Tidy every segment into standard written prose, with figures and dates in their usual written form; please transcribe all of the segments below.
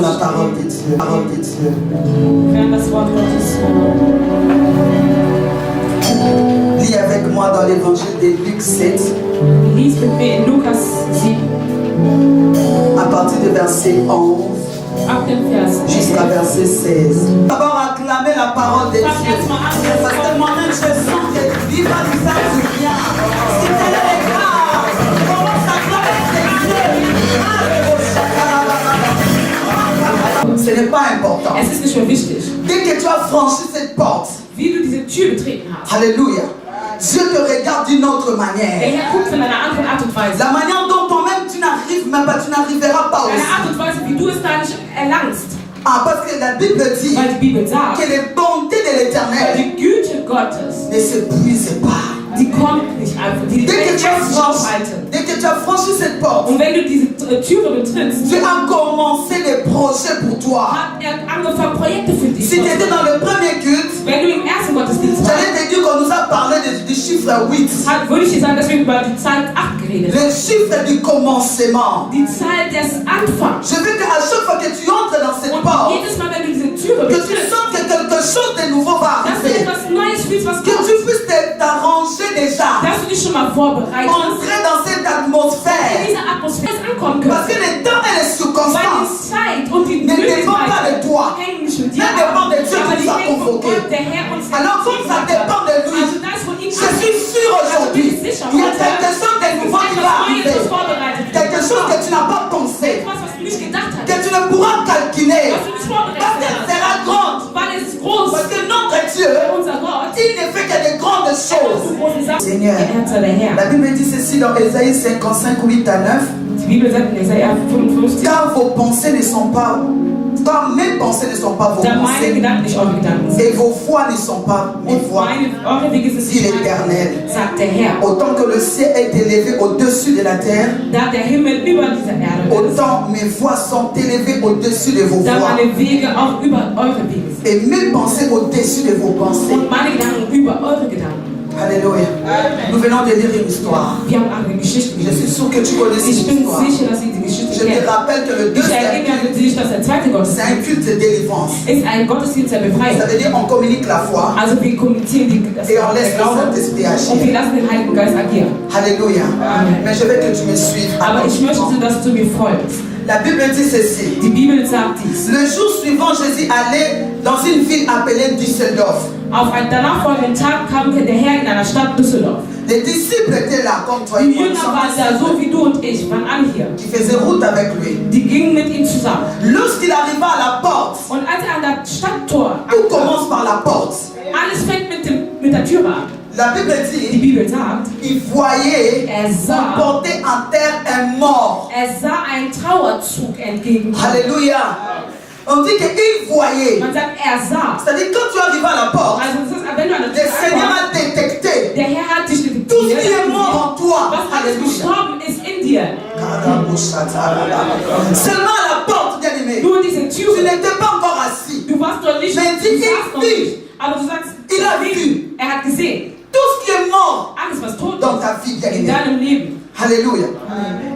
la parole de Dieu. Parole de Dieu. Lis avec moi dans l'évangile de Luc 7. Lies mit mir in Lukas 7. À partir du verset 11 Ab dem Vers jusqu'à verset 16. D'abord acclamer la parole de Dieu. Parce que moi-même je sens que Dieu va nous faire du bien. Si tel est le cas, commence à acclamer Dieu. Ce n'est pas important. Es ist nicht mehr wichtig, Dès que tu as franchi cette porte, wie du diese Tür betreten hast. alléluia, Dieu te regarde d'une autre Der manière. Herr guckt von einer anderen Art und Weise. La manière dont toi-même tu n'arrives même pas, tu n'arriveras pas Eine Art aussi. und Weise, wie du es gar nicht erlangst. Ah, parce que la Bible dit Weil die Bibel sagt, que les bontés de weil l'Éternel die Güte Gottes, ne s'épuisent pas. die kommt nicht einfach. Die Dès que lässt tu as sich nicht aufhalten. dès que tu as franchi cette porte, Und wenn du diese Türe betrittst, Dieu a commencé des projets pour toi. hat er angefangen, Projekte für dich Si tu étais dans le premier culte, Wenn du im ersten Gottesdienst warst, j'allais te dire qu'on nous a parlé du chiffre 8. würde ich dir sagen, dass wir über die Zahl 8 geredet haben. Le chiffre du commencement. Die Zahl des Anfangs. Je veux qu'à chaque fois que tu entres dans cette Und porte, jedes Mal, wenn du diese Türe que tu betrittst, sens que quelque chose de nouveau va dass du arriver. etwas Neues fühlst, was Que kommt. tu puisses t'arranger déjà. Dass du dich schon mal vorbereitest, Entrer dans cette in atmosphère. diese Atmosphäre ankommen Parce kannst. que le temps et les Weil die circonstances Zeit und die ne dépendent pas Möglichkeiten de toi. hängen nicht mit dir Ne dépendent de Dieu aber qui die nous a hängen von convoqués. Gott, der Herr uns Alors comme ça dépend de lui, Also da ist von ihm je suis sûr aujourd'hui, il y a quelque chose de nouveau qui va arriver. Quelque chose que tu n'as pas pensé, Etwas, was du nicht gedacht hast, que tu ne pourras calculer. was du nicht Parce vorbereitet qu'elle hast. sera grande. Weil es ist groß. Parce que notre Dieu, Unser Gott, il ne fait que de grandes choses. so große Sachen. Seigneur, Geehrter der Herr. la Bible dit ceci dans Ésaïe 55, 8 à 9. Die Bibel sagt in Jesaja 55, Car vos pensées ne sont pas, car mes pensées ne sont pas vos da meine pensées, Gedanken nicht eure Gedanken sind. et vos voix ne sont pas mes Und voix, eure Wege sind dit nicht meine, l'Éternel. sagt der Herr. Autant que le ciel est élevé au-dessus de la terre, Da der Himmel über dieser Erde ist, autant mes voix sont élevées au-dessus de vos da voix, meine Wege auch über eure Wege sind. et mes pensées au-dessus de vos pensées. Und meine Gedanken über eure Gedanken. Alléluia. Nous venons de lire une histoire. Wir haben eine Geschichte Je gelesen. suis sûr que tu connais Ich cette bin histoire. sicher, dass ihr die Geschichte Je te kennt. rappelle que le Ich deuxième erinnere culte, dich, dass der zweite c'est un Gottesdienst culte de délivrance. ist ein Gottesdienst der Befreiung. Ça veut dire on communique la foi Also wir kommunizieren das et on laisse le Glaube Saint-Esprit und wir agir. lassen den Heiligen Geist agieren. Alléluia. Amen. Mais je veux que tu me suives. Aber ich möchte, dass du mir folgst. La Bible dit ceci. Die Bibel sagt dies. Le jour suivant, Jésus allait dans une ville appelée Düsseldorf. Auf einen danach folgenden Tag kam der Herr in einer Stadt Düsseldorf. Les disciples étaient là, comme toi Die et moi. Jünger waren da, so wie du und ich, waren alle hier. Qui faisaient route avec lui. Die gingen mit ihm zusammen. Lorsqu'il arriva à la porte, Und als er an das Stadttor tout ankam, commence par la porte. alles fängt mit der Tür an. La Bible Die dit, Bibel sagt, il voyait sah- porter en terre un mort. er sah einen Trauerzug entgegenkommen. Alléluia. On dit qu'il voyait. Man sagt, er sah. C'est-à-dire quand tu arrives à la porte, Also das ist, wenn du an der le Tür Seigneur ankommst, a détecté der Herr hat dich tout ce qui est detektiert, mort en toi. was alles Alléluia. gestorben ist in dir. Seulement à la porte, bien aimé. Nur diese Tu Tür. n'étais pas encore assis. Du warst dort nicht, Mais du die saßt noch ist nicht. Aber du sagst, Il a vu er hat gesehen. tout ce qui est mort Alles, was tot dans ist ta vie, bien in aimé. deinem Leben. Alléluia.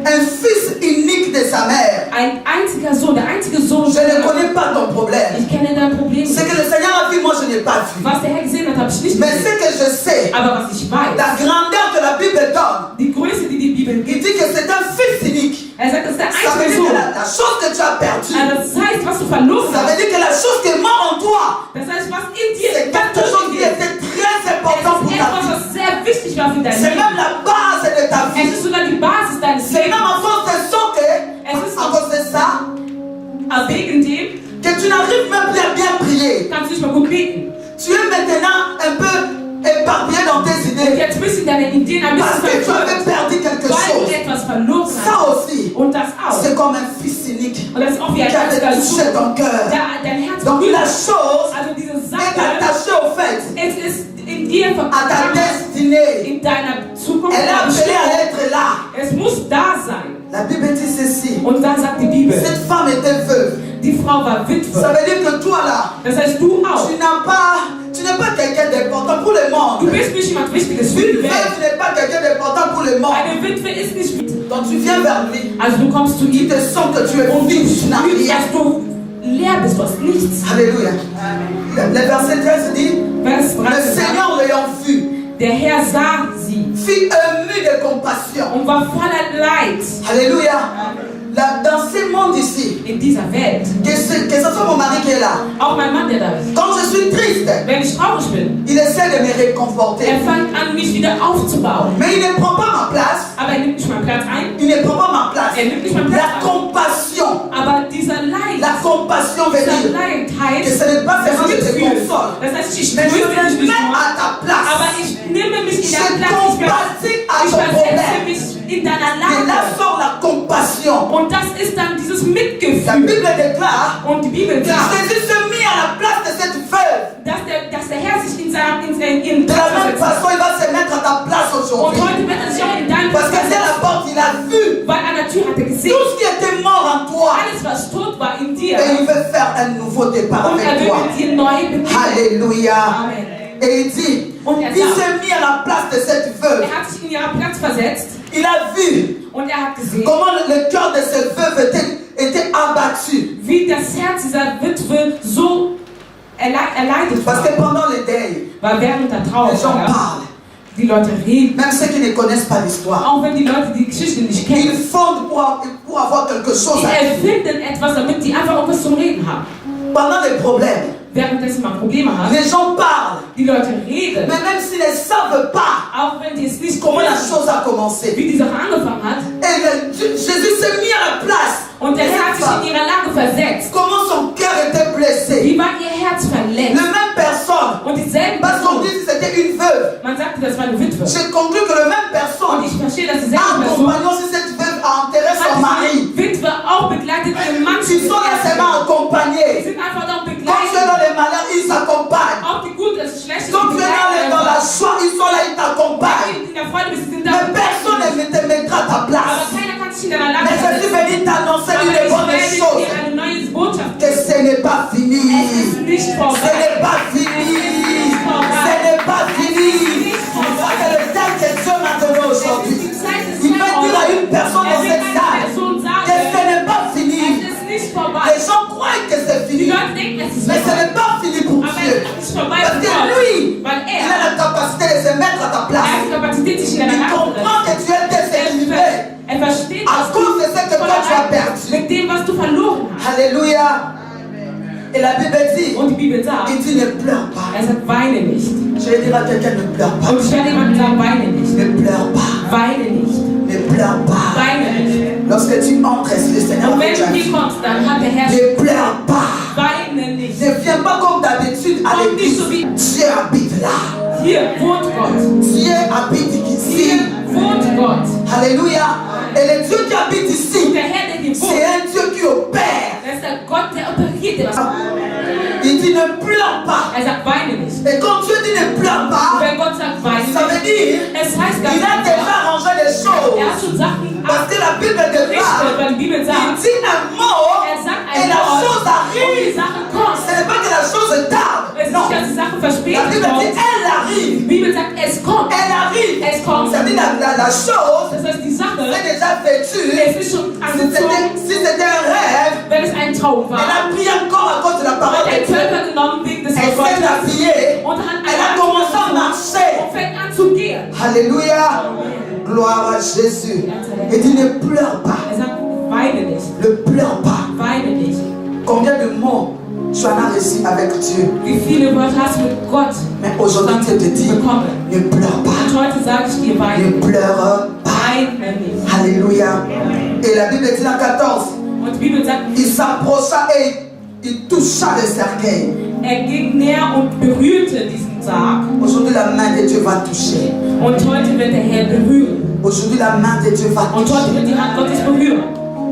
Un fils unique de sa mère. Ein einziger Sohn, der einzige Sohn. Je ne connais pas ton problème. Ich kenne dein Problem Ce nicht. que le Seigneur a vu, moi je n'ai pas vu. Was der Herr gesehen hat, habe ich nicht Mais gesehen. ce que je sais, Aber was ich weiß, la grandeur que la Bible donne, die Größe, die die Bibel il gibt, dit que c'est un fils unique. er sagt, das ist der Ça veut einzige dire que Sohn. la chose que tu as perdue, Also das heißt, was du verloren ça veut hast, dire que la chose qui est morte en toi, das heißt, was in dir c'est quelque chose qui était très es important pour ist ta etwas, vie. was sehr wichtig war für dein C'est Leben. même la base de ta Es vie. ist sogar die Basis deines C'est même Lebens. en force de ça que, Es ist à cause de ça, wegen dem que tu n'arrives même plus à bien prier. kannst du nicht mehr gut beten. Tu es maintenant un peu éparpillé dans tes Und idées. jetzt bist du deine Ideen ein Parce que bisschen tu avais verwirrt, perdu quelque weil chose. du etwas verloren Ça hast. aussi, Und das auch. c'est comme un fils unique Und das ist auch wie ein qui avait einziger touché Sohn. ton cœur. Dein Herz Donc la berührt. chose Also diese est Sache, attachée au fait, es ist in dir à ta verbunden, destinée. in deiner Zukunft. Elle est appelée à être là. Es muss da sein. La Bible dit ceci. Und dann sagt die Bibel, Cette femme était veuve. die Frau war Ça Witwe. veut dire que toi là, Das heißt, du auch. tu n'es pas quelqu'un d'important pour le Du monde. bist nicht jemand Wichtiges für Une die Welt. veuve n'est pas quelqu'un d'important pour le monde. Eine Witwe ist nicht wichtig. Donc tu viens vers lui. Also du kommst zu Il ihm te sent que tu es und du vide, tu n'as fühlst, rien. dass du kostest nichts. Alléluia. Le verset 13 dit, Vers le 13 sagt, Seigneur l'ayant vu, der Herr sah sie fut ému de compassion. und war voller Leid Alléluia. Dans ce monde ici, in dieser Welt. que ce soit mon mari qui est là, Auch mein Mann, der da ist. quand je suis triste, Wenn ich traurig bin, il essaie de me réconforter. fängt an, mich wieder aufzubauen. Mais il ne prend pas ma place. Aber nimmt nicht meinen Platz ein. Il ne prend pas ma place. nimmt nicht meinen La Platz ein. compassion. Aber dieser Leid, La compassion veut dieser dire Leid que heißt, ce n'est pas seulement que je te Mitgefühl. console, Das heißt, ich mais je tröste dich me nicht mets nur, à ta place. aber ich nehme mich in Je deinen Platz. compatis à Ich ton versetze problème. mich in deiner Et là Lage. sort la compassion. Und das ist dann dieses La Mitgefühl. Bible déclare Und die Bibel que sagt, Jésus se mit à la place de cette veuve. dass der Herr sich in De la même versetzt. façon, il va se mettre à ta place Und aujourd'hui. heute wird er sich auch in deinem Parce Platz que c'est la versetzen. porte, il a vu Weil an der Tür hat er gesehen, tout ce qui était mort en toi. alles was tot war in dir. Et il veut faire un nouveau départ Und er avec will toi. mit dir neu beginnen. Alléluia. Amen. Et il dit, Und er il sagt, s'est mis à la place de cette veuve. er hat sich in ihren Platz versetzt Il a vu und er hat gesehen, comment le cœur de cette veuve était abattu. wie das Herz dieser Witwe so erleidet Parce war. que pendant le deuil, Weil während der Trauer, les gens parlent. die Leute reden, Même ceux qui ne connaissent pas l'histoire. auch wenn die Leute die Geschichte nicht Ils kennen. fondent pour avoir quelque chose Die à dire. erfinden etwas, damit die einfach irgendwas zum Reden haben. Pendant les problèmes, Währenddessen man Probleme hat, les gens parlent. die Leute reden, Mais même s'ils ne savent pas auch wenn die es nicht comment la wissen, chose a commencé. wie die Sache angefangen hat. Et Jésus s'est mis à la place. Und der Herr hat sich in ihre Lage versetzt. Comment son cœur était blessé. Wie war ihr Herz La verletzt? même personne. Und dieselben Parce qu'on Person, dit que c'était une veuve. man sagte, das war eine Witwe. J'ai conclu que la même Und personne ich verstehe, dass dieselbe Person accompagnant si cette veuve a enterré son hat mari. die Witwe auch begleitet, ihren Mann zu Ils sont là seulement begleiten. accompagnés. Die sind einfach Quand auch tu es dans begleitet. les malheurs, ils s'accompagnent. Auch die Gute, das Schlechte, Quand tu die es begleiten dans la einfach. joie, ils sont là, ils t'accompagnent. Wenn du in der Freude bist, die sind da. Mais personne ne te mettra à ta Aber place. keiner kann sich in deiner Lage Mais je suis versetzen. venu t'annoncer Aber une ich bonne werde chose. dir eine neue Botschaft Que geben. ce n'est pas fini. Es ist nicht Ce vorbei. n'est pas fini. Ce n'est pas fini. Ça, c'est le temps que Dieu m'a donné Es ist aujourd'hui. die Zeit des Il veut dire à une personne Er dans will cette einer salle Person que ce sagen, n'est pas es fini. ist nicht vorbei. Les gens croient que c'est Die fini. Leute denken, es ist Mais ce vorbei. n'est pas fini pour Aber Dieu. es ist nicht vorbei Parce für que Gott. lui, Weil il a la capacité de se mettre à ta er hat place. die Kapazität, sich in Il deiner Lage zu comprend que tu es déséquilibré setzen. Er versteht, à dass du cause de ce que toi tu as perdu. mit dem, was du verloren hast. Alléluia. Et la Bible dit, Und die Bibel sagt, il dit ne pleure pas. er sagt, weine nicht. Je vais dire à quelqu'un ne pleure pas. Und ich werde jemandem sagen, weine nicht. Ne pleure pas. Weine nicht. Ne pleure pas. Weine nicht. Lorsque tu entres, le Seigneur Und va wenn te du hier dire, kommst, dann hat der Herr ne pleure pas. weine nicht. Ne viens pas comme d'habitude à Komm nicht l'église. so wie Dieu habite là. hier wohnt Gott. Dieu habite ici. Hier wohnt Gott. Alléluia. Et le Dieu qui habite Und ici, der Herr, der hier c'est wohnt, un Dieu qui opère. das ist der Gott, der operiert etwas. Il dit ne pleure pas. Er sagt, weine nicht. Et quand Dieu dit ne pleure Und pas, wenn Gott sagt, weine ça nicht, veut dire es heißt ganz il a déjà einfach, arrangé les choses. er hat schon Sachen Parce que la Bible abgerichtet, déclare, weil die Bibel il sagt, dit un mot er sagt et ein la Wort chose und die arrive. Sache kommt. Ce n'est pas que la chose tarde. Es ist Non. nicht, dass die Sache La verspätet Bible dit kommt. elle arrive. Die Bibel sagt, es kommt. Elle arrive. Es kommt. Ça veut dire la chose Das heißt, die Sache, est déjà vêtue. es ist schon angezogen. Si c'était un rêve, Wenn es ein Traum elle war, a pris encore à cause de la parole hat de er Dieu. Körper genommen wegen des Elle s'est Wortes habillée. und hat Elle a commencé à marcher. und fängt an zu gehen. Alléluia. Gloire à Jésus. Et dit ne pleure pas. Er sagt, weine nicht, Ne pleure pas. weine nicht. Combien de mots tu en as reçu avec Dieu? Wie viele Worte hast du mit Gott Mais aujourd'hui, Dieu te dit, bekommen? ne pleure pas. Und heute sage ich dir, weine Ne nicht. pleure pas. Weine nicht. Alléluia. Et la Bible dit en 14, Und die Bibel sagt, il s'approcha et il toucha le cercueil. er ging näher und berührte diesen Sarg. Aujourd'hui, la main de Dieu va toucher. Und heute wird der Herr berühren. Aujourd'hui, la main de Dieu va Und heute toucher. wird die Hand Gottes berühren.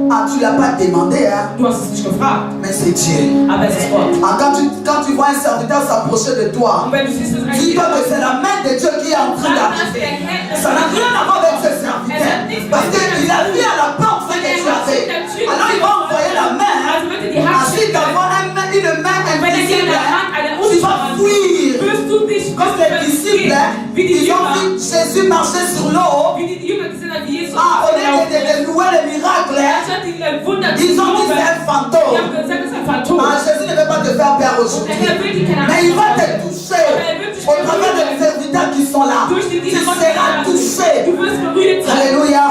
Ah, tu ne l'as pas demandé, hein, Du hast es nicht gefragt, mais c'est Dieu. aber es ist Gott. Ah, quand tu vois un serviteur s'approcher de toi, Und wenn du siehst, dass ein dis-toi que c'est la main de Dieu qui est en train Sag, dass der d'arriver. Herr Ça n'a rien à voir avec ce serviteur. Parce qu'il a vu à la porte ce que tu as fait. Alors il va envoyer la main. Also wird er die Hand Ensuite schicken. d'avoir une main Und wenn er dir invisible, in der Hand eine tu vas Unschuld fuir. wirst du dich Comme les disciples, wie die ils ont Jünger, vu Jésus marcher sur l'eau. wie die Jünger gesehen haben, wie Jesus Ah, au lieu de louer le miracle, anstatt die Wunder zu ils ont dit loben, c'est un die fantôme. haben gesagt, das ist ein Phantom. Ah, Jésus ne veut faire aujourd'hui. Mais il va te toucher au travers des serviteurs qui sont là. Tu seras touché. Alléluia.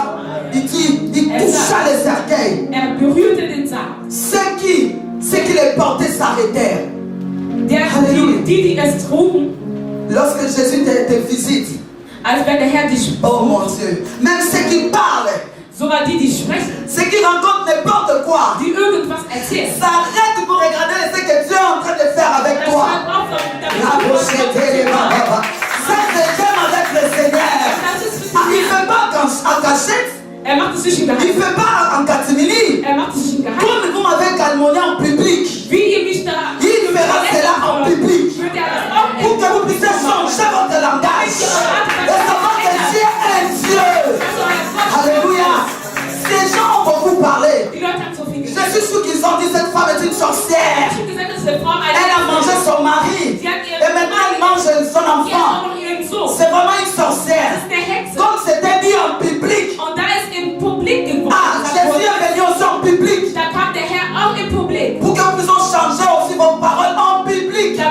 Il toucha les cercueils. Ceux qui les portaient s'arrêtèrent. Lorsque Jésus te visite, oh mon Dieu, même ceux qui parlent, ceux qui rencontrent n'importe quoi, s'arrêtent pour regarder ce que Dieu est en train de faire avec toi. Ça se fait avec le Seigneur. Il ne fait pas en cachette. Il ne fait pas en catimini. Comme vous m'avez calmonné en public, il fera cela en public. Pour que vous puissiez changer votre langage et savoir que Dieu est un Dieu. Alléluia. Ces gens ont beaucoup parlé. Je suis sûr qu'ils ont dit cette femme est une sorcière. Elle a mangé son mari. Et maintenant elle mange son enfant. C'est vraiment une sorcière. Comme c'était dit en public. Jésus est venu aussi en public. Pour que vous puissiez changer aussi vos paroles en public. Je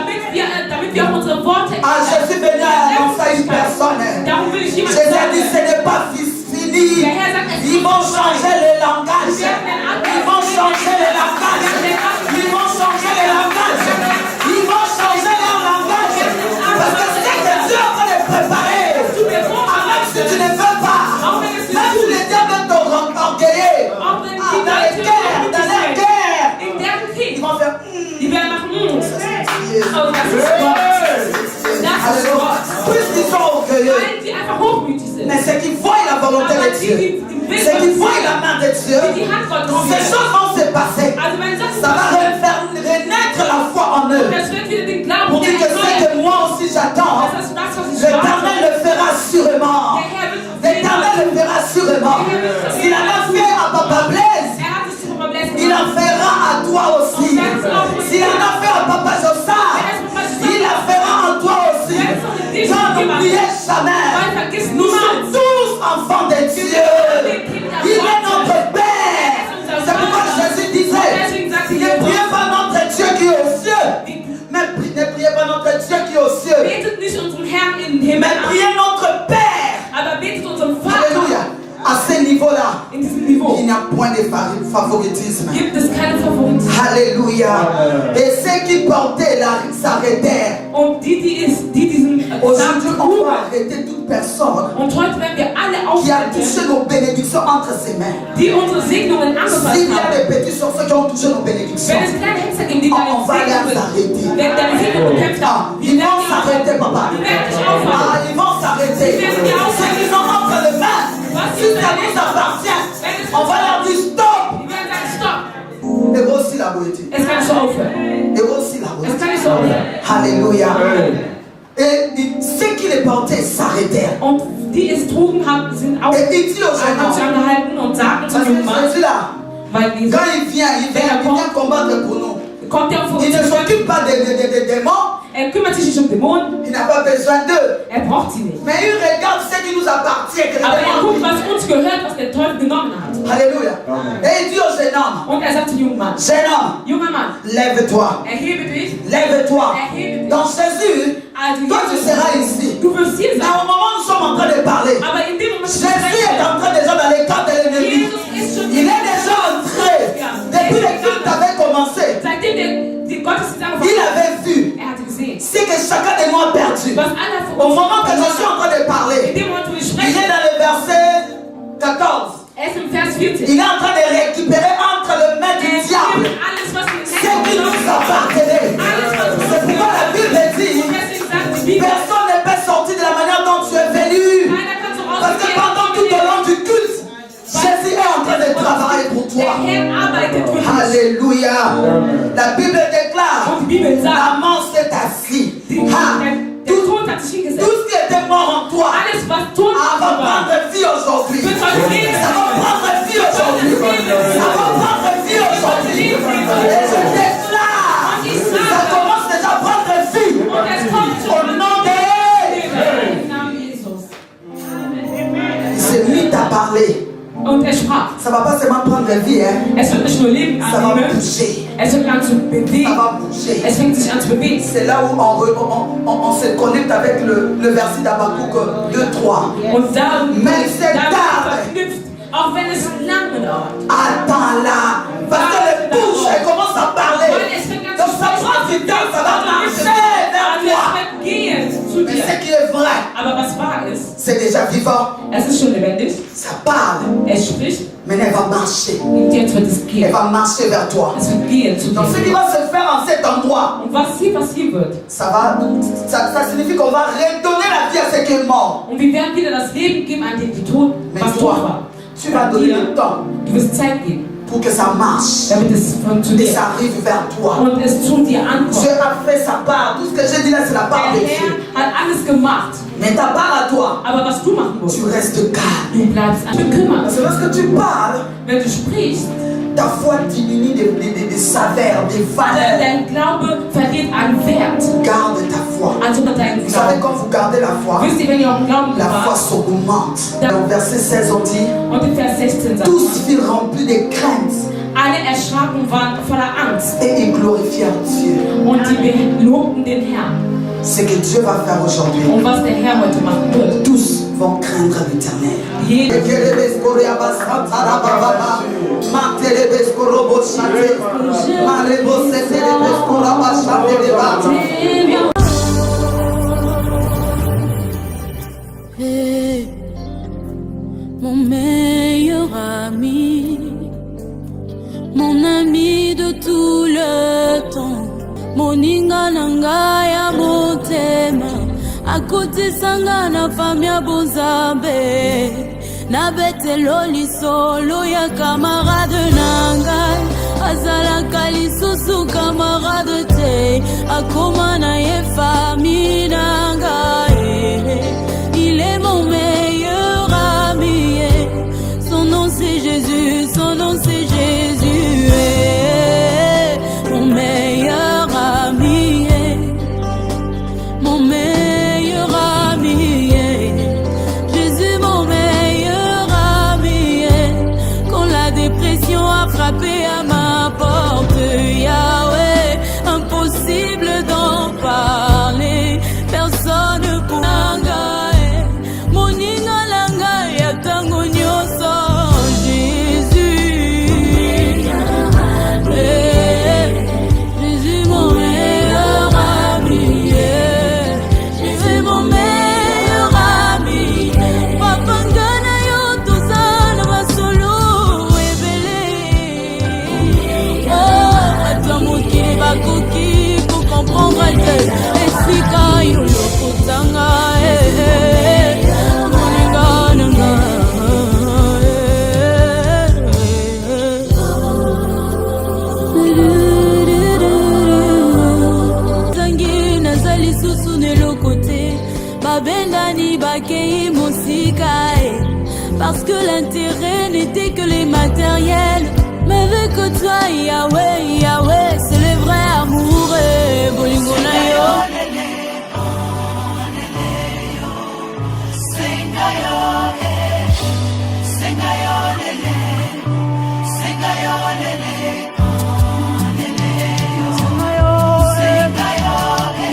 suis venu à annoncer une personne. Jésus a dit ce n'est pas fini. Ils vont changer le langage. Ils vont changer le langage. Ils vont changer le langage. Ils vont changer leur langage. Parce que c'est que Dieu est en train de préparer. Même si tu ne veux pas. Même si les diables t'orgueillent. Dans les guerres. Ils vont faire. Puisqu'ils sont orgueilleux. Mais c'est qu'ils voient la volonté de Dieu. C'est qu'ils voient la main de Dieu. Ces choses vont se passer. Ça va renaître la foi en eux. Pour dire que c'est que moi aussi j'attends. L'Éternel le fera sûrement. L'Éternel le fera sûrement. S'il en a fait à Papa Blaise, il en fera à toi aussi. S'il en a fait à Papa Jossard, il en fera à toi aussi. N'oubliez jamais, nous sommes tous enfants de Dieu. Il est notre Père. C'est pourquoi Jésus disait, ne priez pas notre Dieu qui est aux cieux, mais ne priez pas notre Dieu qui est aux cieux, mais priez notre Père. Alléluia. À ce niveau-là, il n'y a point de favoritisme. Alléluia. Et ceux qui portaient s'arrêtèrent. Aujourd'hui, on va arrêter toute personne qui a touché nos bénédictions entre ses mains. S'il y a des petits sorciers qui ont touché nos bénédictions, on va les arrêter. Ils vont s'arrêter, papa. Ils vont s'arrêter. Ceux qui sont entre les mains, si ça nous appartient, on va leur dire stop. Et voici la beauté. Et voici la beauté. Alléluia. Et ceux qui les portaient s'arrêtèrent. Die es trugen haben, sind auch angehalten und sagten zu dem Mann, weil quand il vient combattre pour nous. Il ne s'occupe pas des démons. kümmert sich nicht um Dämonen. Il n'a pas besoin d'eux. Braucht sie nicht. Mais il regarde ce qui nous appartient. Aber guckt, was uns gehört, was der Teufel genommen hat. Alléluia. Et il dit au jeune homme. Und sagt zum jungen Mann. Jeune homme. Junger Mann. Lève-toi. Erhebe dich. Lève-toi. Dans Jésus, toi tu seras ici. Du wirst hier sein. Mais au moment où nous sommes en train de parler, Aber in dem Moment, Jésus est en train déjà dans les camps de l'ennemi. Il est déjà entré. Depuis le culte avait commencé. Il avait vu ce que chacun de nous a perdu. Au moment que je suis en train de parler, il est dans le verset 14. Il est en train de récupérer entre les mains du diable ce qui nous appartenait. C'est pourquoi la Bible dit, personne ne peut sortir de la manière dont tu es venu. Parce que pendant tout au long du culte, Jésus est en train de travailler pour toi. Alléluia. La Bible déclare, la mort s'est assise. Tout ce qui était mort en toi, va prendre vie aujourd'hui. Ça va prendre vie aujourd'hui. Ça va prendre vie aujourd'hui. Et je déclare, ça commence déjà à prendre vie. Au nom de Jésus. Il s'est mis à parler. Und sprach. Ça va pas seulement prendre vie, hein. Es wird nicht nur Leben ça va annehmen, bouger. Es Es fängt an zu bewegen. Ça va bouger. Es fängt sich an zu bewegen. C'est là où on se connecte avec le verset d'Habakkuk 2:3. Und da, Mais c'est tard. verknüpft, auch wenn es lange dauert. Attends-la. Parce que les bouches, elles commencent à parler. Donc ça prend du temps, ça va marcher vers toi. Mais ce qui est vrai, Aber was wahr ist, c'est déjà vivant. es ist schon lebendig. Ça parle. Es spricht. Mais elle va marcher. Und jetzt wird es Elle gehen. va marcher vers toi. Es wird gehen zu Donc ce qui dir. va se faire en cet endroit, Und was hier passieren wird. ça signifie qu'on va redonner la vie à ce qui est mort. Und wir werden wieder das Leben geben an den, die tot, Mais was tot toi, war. tu vas donner le temps Du wirst Zeit geben, pour que ça marche. damit es Et funktioniert. ça arrive vers toi. Und es zu dir ankommt. Dieu a fait sa part. Tout ce que j'ai dit là, c'est la part Der de Herr Dieu. hat alles gemacht. Mais ta part à toi, Aber was du machen musst, tu restes calme. du bleibst bekümmert. Parce que lorsque tu parles, Wenn du sprichst, ta foi diminue des saveurs, des valeurs. dein Glaube verliert an Wert. Garde ta foi. Also dein Vous savez, Glauben. quand vous gardez la foi, Wisst ihr, wenn ihr auch Glauben la foi bewahrt, s'augmente. Dans verset 16, on dit, und in Vers 16 sagt tous man, furent remplis de crainte alle erschraken und waren voller Angst. et ils glorifièrent Dieu. Und die lobten den Herrn. Ce que Dieu va faire aujourd'hui, Und was der Herr heute machen wird. tous vont craindre l'Éternel. Jeder mon meilleur ami, mon ami de tout le temps, moninga nanga ya motema, akoti sanga na fami ya bonzambe, na betelo lisolo ya camarade nangai, azalaka lisusu camarade te, akoma na ye fami nangai, il est mon meilleur ami, son nom c'est Jésus, son nom c'est Jésus, mon meilleur ami, mon meilleur ami, Jésus mon meilleur ami, quand la dépression a frappé à ma porte, Yahweh, impossible d'en parler, personne pour nangae, moninga langa ya tango nyoso, Jésus, Jésus mon meilleur ami, Jésus mon meilleur ami, papa ngana yo tozana masolo ebele, oh atlamuki bakoki pour comprendre esika yo lokotanga, moninga nanga, zangi nazali susu nelokote babendani bakei mosika, parce que l'intérêt n'était que les matériels, mais avec toi Yahweh